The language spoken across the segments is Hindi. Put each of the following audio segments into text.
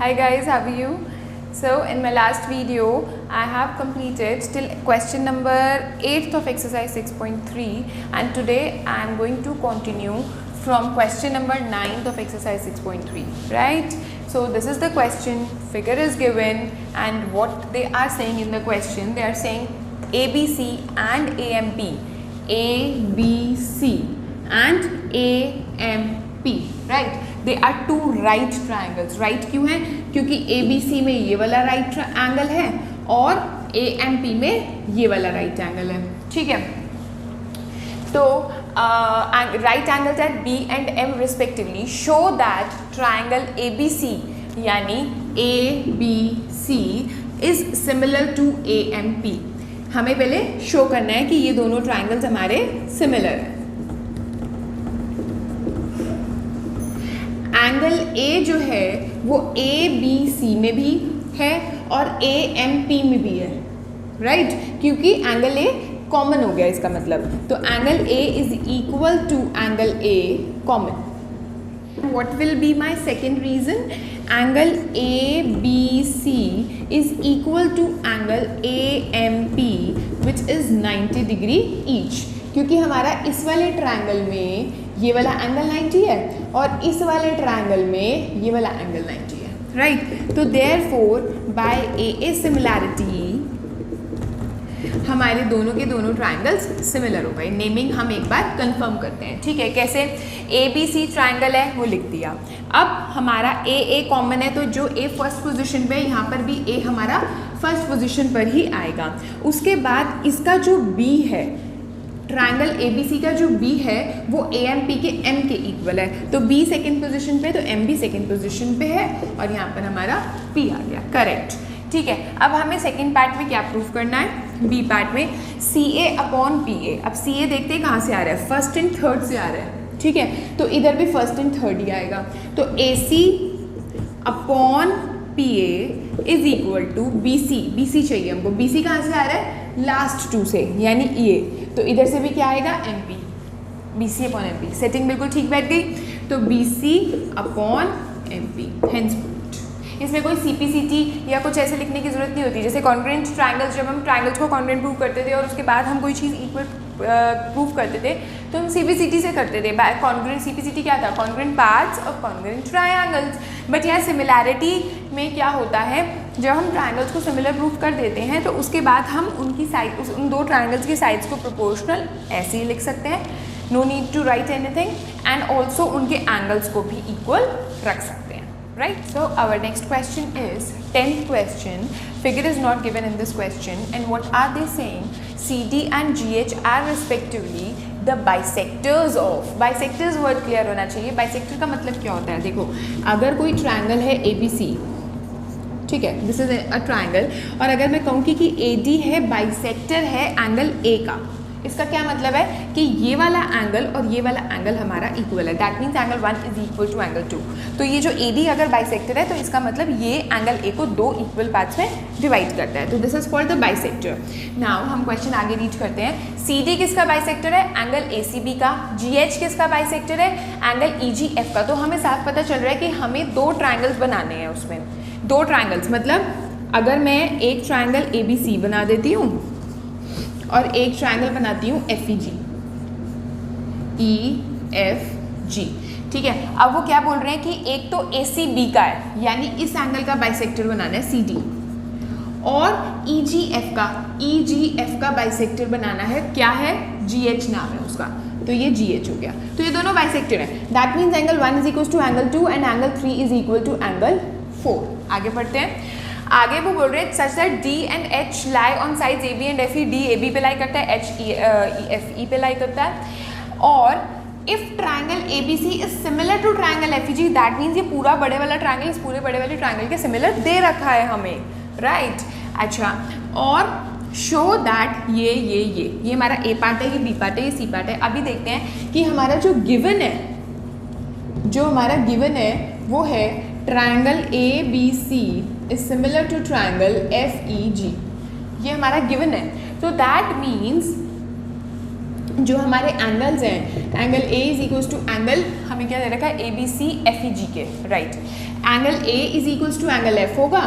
Hi guys, how are you? So in my last video, I have completed till question number 8th of exercise 6.3 and today I am going to continue from question number 9th of exercise 6.3, right? So this is the question, figure is given and what they are saying in the question, they are saying ABC and AMP, ABC and AMP, right? They are two right triangles. Right क्यों है? क्योंकि ABC में ये वाला राइट एंगल है और AMP में ये वाला राइट एंगल है. ठीक है, तो right angles at B and M respectively show that triangle ABC यानी ABC is similar to AMP. हमें पहले शो करना है कि ये दोनों ट्राइंगल्स हमारे सिमिलर हैं. एंगल A जो है वो ABC में भी है और AMP में भी है, राइट? क्योंकि एंगल A कॉमन हो गया इसका मतलब, तो angle A is equal to angle A common. What will be my second reason? Angle ABC is equal to angle AMP which is 90 degree each. क्योंकि हमारा इस वाले ट्रायंगल में ये वाला एंगल 90 है और इस वाले ट्रायंगल में ये वाला एंगल 90 है, राइट? तो देयरफॉर बाय AA सिमिलैरिटी हमारे दोनों के दोनों ट्रायंगल्स सिमिलर हो गए. नेमिंग हम एक बार कंफर्म करते हैं. ठीक है, कैसे? ABC ट्रायंगल है वो लिख दिया. अब हमारा AA कॉमन है तो जो A फर्स्ट पोजीशन पे है यहाँ पर भी A हमारा फर्स्ट पोजीशन पर ही आएगा. उसके बाद इसका जो B है, ट्रायंगल ABC का जो B है वो AMP के M के इक्वल है, तो B सेकेंड पोजीशन पे तो M भी सेकेंड पोजीशन पे है और यहाँ पर हमारा P आ गया. करेक्ट. ठीक है, अब हमें सेकेंड पार्ट में क्या प्रूव करना है? B पार्ट में CA अपॉन PA. अब CA देखते हैं कहाँ से आ रहा है, फर्स्ट एंड थर्ड से आ रहा है. ठीक है, तो इधर भी फर्स्ट एंड थर्ड ही आएगा. तो AC upon PA is equal to BC चाहिए हमको. BC कहाँ से आ रहा है? लास्ट टू से, यानी ये. तो इधर से भी क्या आएगा? MP. BC upon MP. Setting बिल्कुल ठीक बैठ गई. तो BC अपॉन MP. हेंस इसमें कोई CPCT या कुछ ऐसे लिखने की जरूरत नहीं होती. जैसे कॉन्ग्रुएंट ट्रायंगल्स, जब हम ट्रायंगल्स को कॉन्ग्रुएंट प्रूव करते थे और उसके बाद हम कोई चीज़ इक्वल प्रूव करते थे तो हम CPCT से करते थे. कॉन्ग्रुएंट CPCT क्या था? Congruent parts of congruent triangles. But यहाँ सिमिलैरिटी में क्या होता है, जब हम ट्रायंगल्स को सिमिलर प्रूव कर देते हैं तो उसके बाद हम उनकी साइड, उन दो ट्रायंगल्स की साइड्स को प्रोपोर्शनल ऐसे ही लिख सकते हैं. No need to write anything. And also उनके एंगल्स को भी इक्वल रख सकते हैं, right? So our next question is 10th question. Figure is not given in this question and what are they saying? CD and GH are respectively the bisectors of. Bisectors word clear होना चाहिए. Bisector का मतलब क्या होता है? देखो, अगर कोई ट्रायंगल है ABC, ठीक है, दिस इज अ ट्रायंगल, और अगर मैं कहूँ कि AD है, बाइसेक्टर है एंगल A का, इसका क्या मतलब है कि ये वाला एंगल और ये वाला एंगल हमारा इक्वल है. That means angle 1 is equal to angle 2. तो ये जो AD अगर बाइसेक्टर है तो इसका मतलब ये एंगल A को दो इक्वल पार्ट्स में डिवाइड करता है. तो this is called the bisector. Now हम क्वेश्चन आगे रीड करते हैं. CD किसका बाइसेक्टर है? एंगल ACB का. GH किसका बाइसेक्टर है? एंगल EGF का. तो हमें साफ पता चल रहा है कि हमें दो ट्राइंगल्स बनाने हैं. उसमें दो ट्राइंगल्स मतलब अगर मैं एक ट्राइंगल ABC बना देती हूँ और एक ट्रायंगल बनाती हूँ FEG, EFG. ठीक है, अब वो क्या बोल रहे हैं कि एक तो ACB का है, यानी इस एंगल का बाइसेक्टर बनाना है CD, और EGF का बाइसेक्टर बनाना है. क्या है? GH नाम है उसका. तो ये GH हो गया. तो ये दोनों बाइसेक्टर हैं. That means angle 1 is equal to angle 2 and angle 3 is equal to angle 4. आगे बढ़ते हैं. आगे वो बोल रहे हैं such that D and H lie on sides AB and FE. D AB पे लाई करता है, H FE पे लाई करता है. और if triangle ABC is similar to triangle FEG, that means ये पूरा बड़े वाला ट्रायंगल इस पूरे बड़े वाले ट्रायंगल के सिमिलर दे रखा है हमें, राइट? अच्छा, और शो दैट ये हमारा A पार्ट है, ये B पार्ट है, ये C पार्ट है. अभी देखते हैं कि हमारा जो गिवन है, वो है triangle ABC is similar to triangle FEG. ये हमारा गिवन है. तो दैट मीन्स जो हमारे एंगल्स हैं, angle A is equals to angle, हमें क्या दे रखा है, ए B C F E G के, right. Angle A is equals to angle F होगा,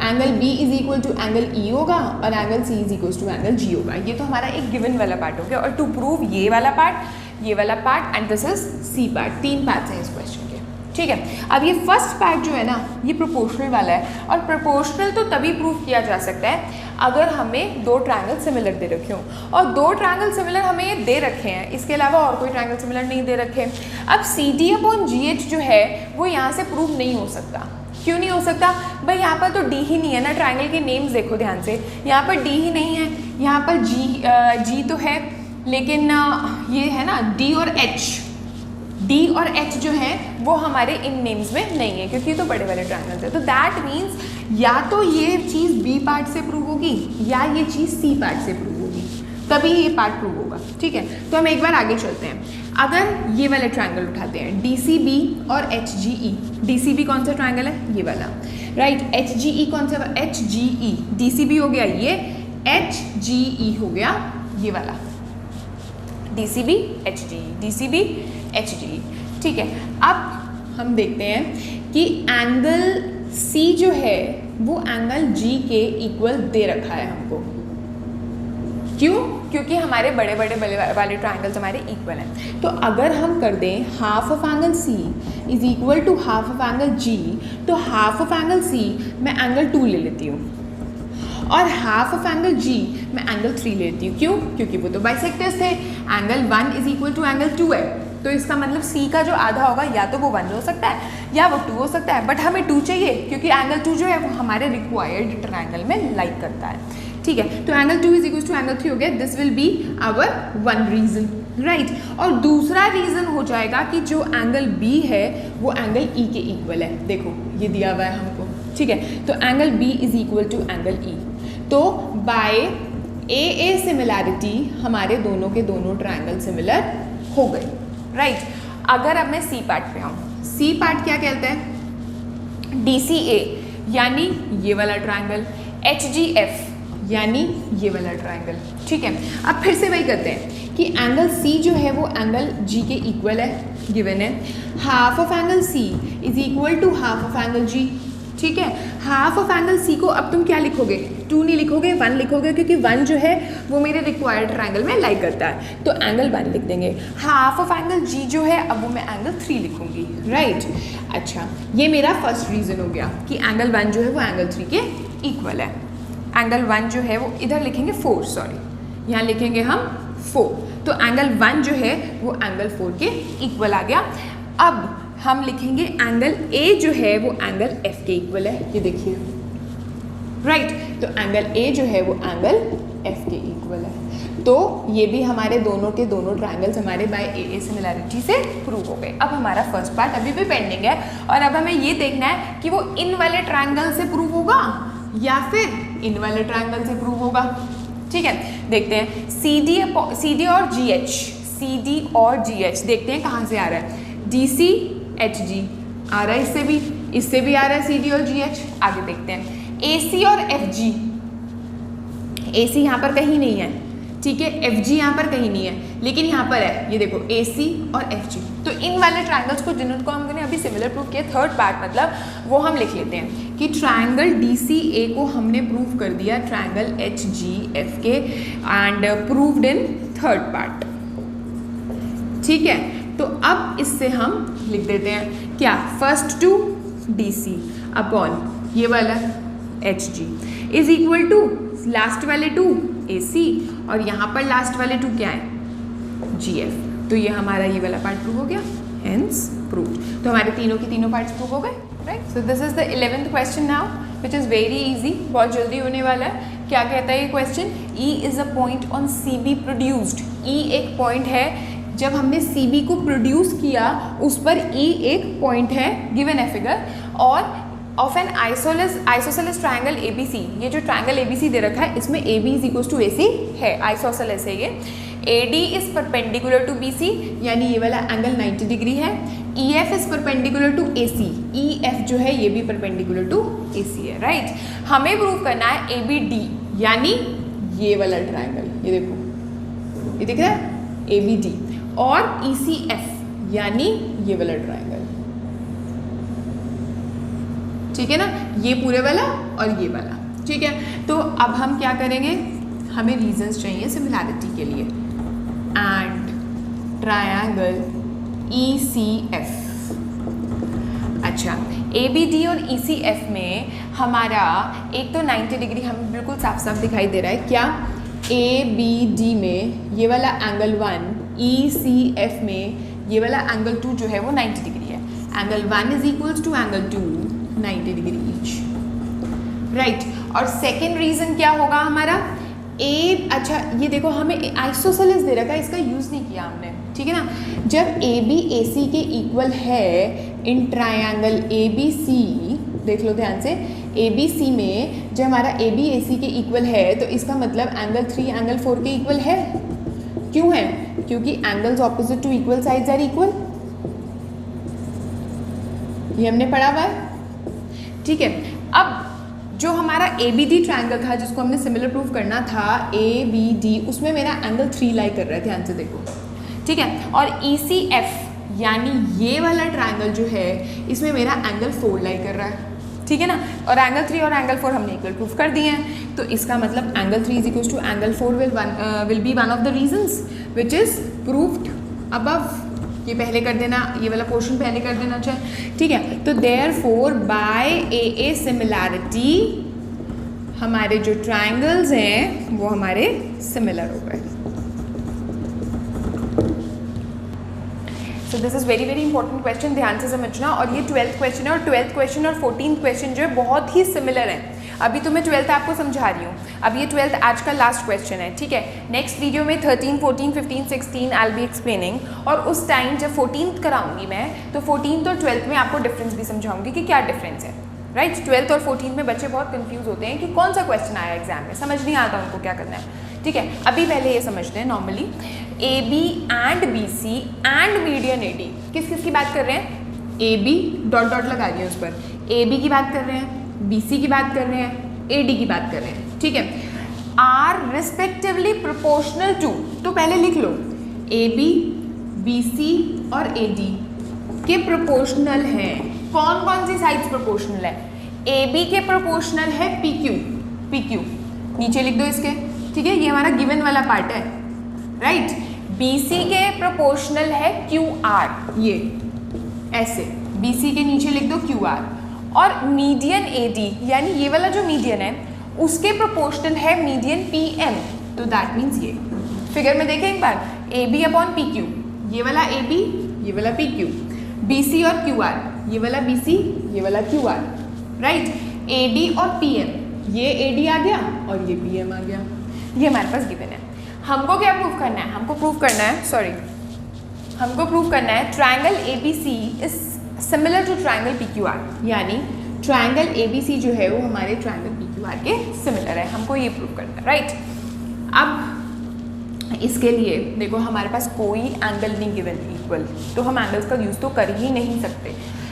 angle B is equal to angle E होगा और angle C is equals to angle G होगा। ये तो हमारा एक गिवन वाला पार्ट हो गया। और टू प्रूव ये वाला part and this is C part, 3 parts हैं इस क्वेश्चन के, ठीक है। अब ये फर्स्ट पार्ट जो है ना, ये प्रोपोर्शनल वाला है, और प्रोपोर्शनल तो तभी प्रूव किया जा सकता है अगर हमें 2 ट्रायंगल सिमिलर दे रखे हों, और 2 ट्रायंगल सिमिलर हमें ये दे रखे हैं, इसके अलावा और कोई ट्रायंगल सिमिलर नहीं दे रखे। अब C D upon G H जो है वो यहाँ से प्रूव नहीं हो सकता। क्यों नहीं हो सकता भाई? यहाँ पर तो डी ही नहीं है ना, ट्रायंगल के नेम्स देखो ध्यान से, यहाँ पर डी ही नहीं है, यहाँ पर जी तो है, लेकिन ये है ना डी और एच जो है वो हमारे इन नेम्स में नहीं है, क्योंकि तो बड़े वाले ट्रायंगल्स है। तो दैट मीन्स या तो ये चीज़ बी पार्ट से प्रूव होगी या ये चीज़ सी पार्ट से प्रूव होगी, तभी ये पार्ट प्रूव होगा, ठीक है। तो हम एक बार आगे चलते हैं। अगर ये वाले ट्रायंगल उठाते हैं डी सी बी और H G E, D C B कौन सा ट्रायंगल है? ये वाला, राइट। एच जी ई कौन सा? H G E, D C B हो गया ये, एच जी ई हो गया ये वाला, D C B H G E, D C B H G E, ठीक है। अब हम देखते हैं कि एंगल सी जो है वो एंगल जी के इक्वल दे रखा है हमको। क्यों? क्योंकि हमारे बड़े वाले ट्रायंगल्स हमारे इक्वल हैं। तो अगर हम कर दें half of angle C is equal to half of angle G, तो हाफ ऑफ एंगल सी मैं एंगल 2 ले लेती हूँ और हाफ ऑफ एंगल जी मैं एंगल 3 ले लेती हूँ। क्यों? क्योंकि वो तो बाइसेक्टर्स थे। Angle 1 is equal to angle 2 है, तो इसका मतलब सी का जो आधा होगा या तो वो 1 हो सकता है या वो 2 हो सकता है, बट हमें 2 चाहिए क्योंकि एंगल 2 जो है वो हमारे रिक्वायर्ड ट्रायंगल में लाइक करता है, ठीक है। तो angle 2 is equal to angle 3 हो गया, this will be our 1 reason, right. और दूसरा रीजन हो जाएगा कि जो एंगल बी है वो एंगल ई के इक्वल है। देखो ये दिया हुआ है हमको, ठीक है। तो angle B is equal to angle E. तो बाय ए सिमिलैरिटी हमारे दोनों के दोनों ट्रायंगल सिमिलर हो गए, राइट। अगर अब मैं सी पार्ट पे आऊँ, सी पार्ट क्या कहता है? डी सी ए यानी ये वाला ट्रायंगल, एच जी एफ यानी ये वाला ट्रायंगल, ठीक है। अब फिर से वही करते हैं कि एंगल सी जो है वो एंगल जी के इक्वल है, गिवन है। Half of angle C is equal to half of angle G, ठीक है। हाफ ऑफ एंगल सी को अब तुम क्या लिखोगे? 2 नहीं लिखोगे, 1 लिखोगे, क्योंकि 1 जो है वो मेरे रिक्वायर्ड ट्रायंगल में लाइक करता है, तो एंगल 1 लिख देंगे। हाफ ऑफ एंगल जी जो है अब वो मैं एंगल 3 लिखूंगी, राइट। अच्छा, ये मेरा फर्स्ट रीजन हो गया कि एंगल 1 जो है वो एंगल 3 के इक्वल है। एंगल 1 जो है वो इधर लिखेंगे 4, सॉरी यहाँ लिखेंगे हम 4, तो एंगल 1 जो है वो एंगल 4 के इक्वल आ गया। अब हम लिखेंगे एंगल ए जो है वो एंगल एफ के इक्वल है, ये देखिए, राइट। तो एंगल ए जो है वो एंगल एफ के इक्वल है। तो ये भी हमारे दोनों के दोनों ट्रायंगल्स हमारे बाय ए सिमिलैरिटी से प्रूव हो गए। अब हमारा फर्स्ट पार्ट अभी भी पेंडिंग है और अब हमें ये देखना है कि वो इन वाले ट्रायंगल से प्रूव होगा या फिर इन वाले ट्रायंगल से प्रूव होगा, ठीक है। देखते हैं सी डी और जी एच, सी डी और जी एच देखते हैं कहाँ से आ रहा है। डी सी एच जी आ रहा है, इससे भी आ रहा है सी डी और जी एच। आगे देखते हैं ए सी और एफ जी, ए सी यहाँ पर कहीं नहीं है, ठीक है। एफ जी यहाँ पर कहीं नहीं है, लेकिन यहाँ पर है, ये देखो ए सी और एफ जी। तो इन वाले ट्रायंगल्स को जिनको हमने अभी सिमिलर प्रूव किया, थर्ड पार्ट मतलब वो हम लिख लेते हैं कि ट्रायंगल डी सी ए को हमने प्रूव कर दिया ट्रायंगल एच जी एफ के and proved in third part, ठीक है। तो अब इससे हम लिख देते हैं क्या? First two D C upon ये वाला H G is equal to last वाले 2 ए सी और यहाँ पर लास्ट वाले 2 क्या है? जी एफ। तो ये हमारा ये वाला पार्ट प्रूव हो गया, हेंस प्रूव। तो हमारे तीनों के तीनों पार्ट्स प्रूव हो गए, right. So this is the 11th question now which is very easy, बहुत जल्दी होने वाला है। क्या कहता है ये question? E is a point on C B produced. E एक पॉइंट है, जब हमने सी बी को प्रोड्यूस किया उस पर ई एक पॉइंट है, गिवन है फिगर, और of an isosceles triangle A B C. ये जो ट्रायंगल ए बी सी दे रखा है इसमें A B is equal to A C है, आइसोसेलेस है ये। A D is perpendicular to B C, यानी ये वाला एंगल 90 डिग्री है। E F is perpendicular to A C, E F जो है ये भी परपेंडिकुलर टू ए सी है, राइट। हमें प्रूव करना है ए बी डी, यानी ये वाला ट्रायंगल, ये देखो ये दिख रहा है ABD, और ECF यानी ये वाला ट्राइंगल, ठीक है ना, ये पूरे वाला और ये वाला, ठीक है। तो अब हम क्या करेंगे, हमें रीजंस चाहिए सिमिलैरिटी के लिए। एंड ट्रायंगल ECF, अच्छा ABD और ECF में हमारा एक तो 90 डिग्री हमें बिल्कुल साफ साफ दिखाई दे रहा है, क्या ABD में ये वाला एंगल 1, ECF में ये वाला एंगल 2 जो है वो 90 डिग्री है। Angle 1 is equals to angle 2 90 degree each, right. और सेकेंड रीजन क्या होगा हमारा, अच्छा ये देखो हमें आइसोसेलेस दे रखा है, इसका यूज़ नहीं किया हमने, ठीक है ना। जब AB AC के इक्वल है इन ट्रायंगल ABC, देख लो ध्यान से, ABC में जब हमारा AB AC के इक्वल है तो इसका मतलब एंगल 3 एंगल 4 के इक्वल है। क्यों है, क्योंकि angles opposite to equal sides are equal, ये हमने पढ़ा हुआ है, ठीक है। अब जो हमारा ABD ट्रायंगल था जिसको हमने सिमिलर प्रूफ करना था ABD, उसमें मेरा एंगल 3 लाई कर रहा है, ध्यान से देखो, ठीक है। और ECF यानी ये वाला ट्रायंगल जो है इसमें मेरा एंगल 4 लाई कर रहा है, ठीक है ना। और एंगल 3 और एंगल 4 हमने इक्वल प्रूफ कर दिए हैं, तो इसका मतलब angle 3 is equal to angle 4 will be one of the reasons which is proved above. ये पहले कर देना, ये वाला पोर्शन पहले कर देना चाहिए, ठीक है। तो देयरफॉर बाय AA सिमिलैरिटी हमारे जो ट्रायंगल्स हैं वो हमारे सिमिलर हो गए। So this is very very important question, ध्यान से समझना। और ये 12th क्वेश्चन है, और 12th क्वेश्चन और 14th क्वेश्चन जो है बहुत ही सिमिलर है। अभी तो मैं 12th आपको समझा रही हूँ, अब ये 12th आज का लास्ट क्वेश्चन है, ठीक है। नेक्स्ट वीडियो में 13, 14, 15, 16 आई विल बी एक्सप्लेनिंग, और उस टाइम जब 14th कराऊंगी मैं तो 14th और 12th में आपको डिफरेंस भी समझाऊंगी कि क्या डिफरेंस है, राइट। 12th और 14th में बच्चे बहुत कंफ्यूज होते हैं कि कौन सा क्वेश्चन आया एग्जाम में, समझ नहीं आता उनको क्या करना है, ठीक है। अभी पहले ये समझते हैं normally AB and BC and median AD, किस किस की बात कर रहे हैं, AB डॉट डॉट लगा दिए उस पर, AB की बात कर रहे हैं, BC की बात कर रहे हैं, AD की बात कर रहे हैं, ठीक है। आर रिस्पेक्टिवली प्रोपोर्शनल टू, तो पहले लिख लो AB BC और AD के प्रोपोर्शनल हैं। कौन कौन सी साइड्स प्रोपोर्शनल है, AB के प्रोपोर्शनल है PQ, नीचे लिख दो इसके, ठीक है, ये हमारा गिवन वाला पार्ट है, राइट। BC के प्रोपोर्शनल है QR, ये ऐसे BC के नीचे लिख दो QR, और मीडियन AD यानी ये वाला जो मीडियन है उसके प्रोपोर्शनल है मीडियन PM, तो दैट मीन्स ये फिगर में देखें एक बार, AB अपॉन PQ, ये वाला AB ये वाला PQ, BC और QR, ये वाला BC ये वाला QR, राइट। AD और PM, ये AD आ गया और ये PM आ गया, ये हमारे पास गिवन है। हमको क्या प्रूव करना है, हमको प्रूव करना है triangle ABC is similar to triangle PQR, यानी ट्रायंगल ABC जो है वो हमारे ट्रायंगल PQR के सिमिलर है, हमको ये प्रूव करना है, राइट। अब इसके लिए देखो हमारे पास कोई एंगल नहीं गिवन इक्वल, तो हम एंगल्स का यूज़ तो कर ही नहीं सकते,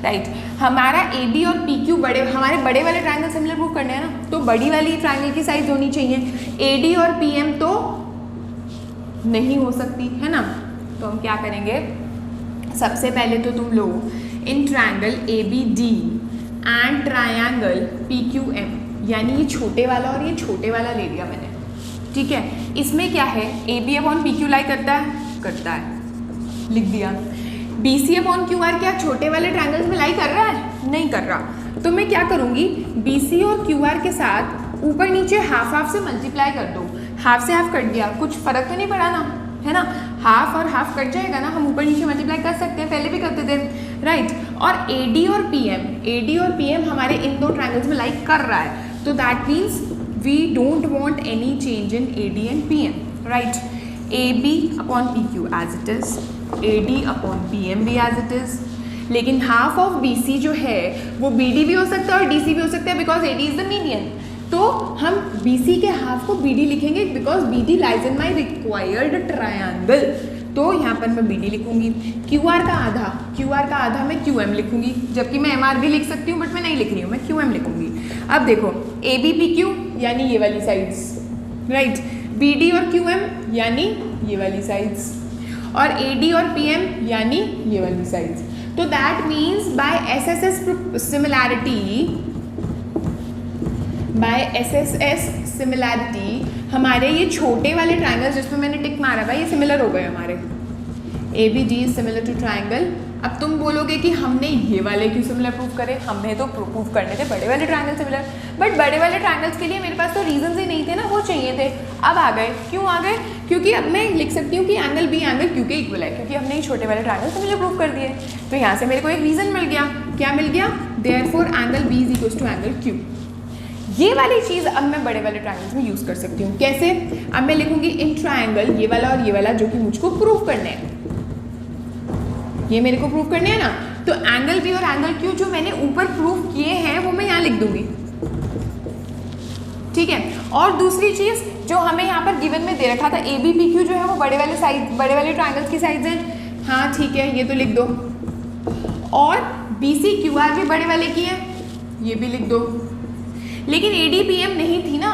राइट। हमारा AB और PQ हमारे बड़े वाले ट्रायंगल सिमिलर प्रूव करने हैं ना, तो बड़ी वाली ट्रायंगल की साइज होनी चाहिए, AD और PM तो नहीं हो सकती है ना। तो हम क्या करेंगे, सबसे पहले तो तुम लोग in triangle ABD and triangle PQM, यानी ये छोटे वाला और ये छोटे वाला ले लिया मैंने, ठीक है। इसमें क्या है, AB अपॉन PQ लाई करता है, लिख दिया। BC अपॉन QR क्या छोटे वाले ट्रायंगल्स में लाई कर रहा है, नहीं कर रहा, तो मैं क्या करूँगी, BC और QR के साथ ऊपर नीचे हाफ हाफ से मल्टीप्लाई कर दो, हाफ से हाफ कट गया, कुछ फर्क तो नहीं पड़ा ना, है ना, हाफ और हाफ कट जाएगा ना, हम ऊपर नीचे मल्टीप्लाई कर सकते हैं, पहले भी करते थे, राइट। और AD और PM हमारे इन दो ट्रायंगल्स में लाइक कर रहा है, तो that means we don't want any change in AD and PM, right. AB upon PQ as it is, AD upon PM भी एज इट इज, लेकिन हाफ ऑफ BC जो है वो BD भी हो सकता है और DC भी हो सकता है, because AD is the median, तो हम BC के हाफ को BD लिखेंगे, because BD lies in my required triangle, तो यहाँ पर मैं BD लिखूंगी। QR का आधा मैं QM लिखूंगी, जबकि मैं MR भी लिख सकती हूँ, बट मैं नहीं लिख रही हूँ, मैं QM लिखूंगी। अब देखो AB PQ यानी ये वाली साइड्स, राइट। BD और QM यानी ये वाली साइड्स, और AD और PM यानी ये वाली साइड्स। तो that means by SSS similarity हमारे ये छोटे वाले ट्राइंगल जिसमें मैंने टिक मारा भाई ये सिमिलर हो गए हमारे। ABD is similar to triangle. अब तुम बोलोगे कि हमने ये वाले क्यों सिमिलर प्रूव करे, हमने तो प्रूव करने थे बड़े वाले ट्राइंगल सिमिलर, बट बड़े वाले ट्राइंगल्स के लिए मेरे पास तो रीजंस ही नहीं थे ना, वो चाहिए थे। अब आ गए, क्यों आ गए? क्योंकि अब मैं लिख सकती हूँ कि एंगल B एंगल Q के इक्वल है, क्योंकि हमने ये छोटे वाले ट्राइंगल सिमिलर प्रूव कर दिए। तो यहाँ से मेरे को एक रीजन मिल गया। क्या मिल गया? Therefore angle B is equal to angle Q। ये वाली चीज़ अब मैं बड़े वाले ट्राइंगल्स में यूज़ कर सकती हूँ। कैसे? अब मैं लिखूंगी इन ट्राइंगल ये वाला और ये वाला जो कि मुझको प्रूव करने हैं, ये मेरे को प्रूव करने हैं ना, तो एंगल B और एंगल Q जो मैंने ऊपर प्रूव किए हैं वो मैं यहाँ लिख दूंगी, ठीक है। और दूसरी चीज़ जो हमें यहाँ पर गिवन में दे रखा था ABPQ जो है वो बड़े वाले ट्राइंगल्स की साइड्स हैं, हाँ ठीक है, ये तो लिख दो। और BCQR भी बड़े वाले की है, ये भी लिख दो। लेकिन ADPM नहीं थी ना,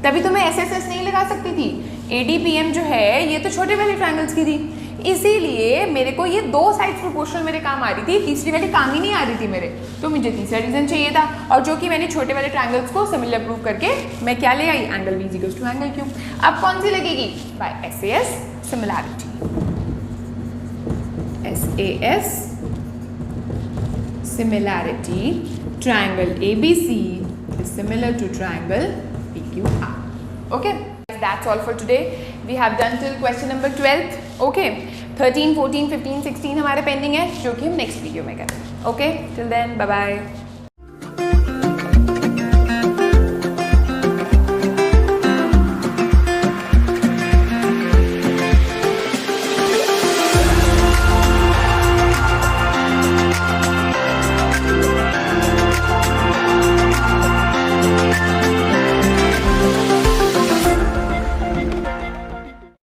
तभी तो मैं SSS नहीं लगा सकती थी। ADPM जो है ये तो छोटे वाले ट्राइंगल्स की थी, इसीलिए मेरे को ये दो साइड्स प्रोपोर्शनल मेरे काम आ रही थी, तीसरी वाली काम ही नहीं आ रही थी मेरे। तो मुझे तीसरा रीजन चाहिए था, और जो कि मैंने छोटे वाले ट्राइंगल्स को सिमिलर प्रूव करके मैं क्या ले आई? Angle B is equal to angle Q। अब कौन सी लगेगी? By SAS similarity. SAS similarity triangle ABC is similar to triangle PQR. Okay, that's all for today. We have done till question number 12th. Okay, 13, 14, 15, 16 हमारे पेंडिंग है जो कि हम नेक्स्ट वीडियो में करें। Okay, till then, bye bye.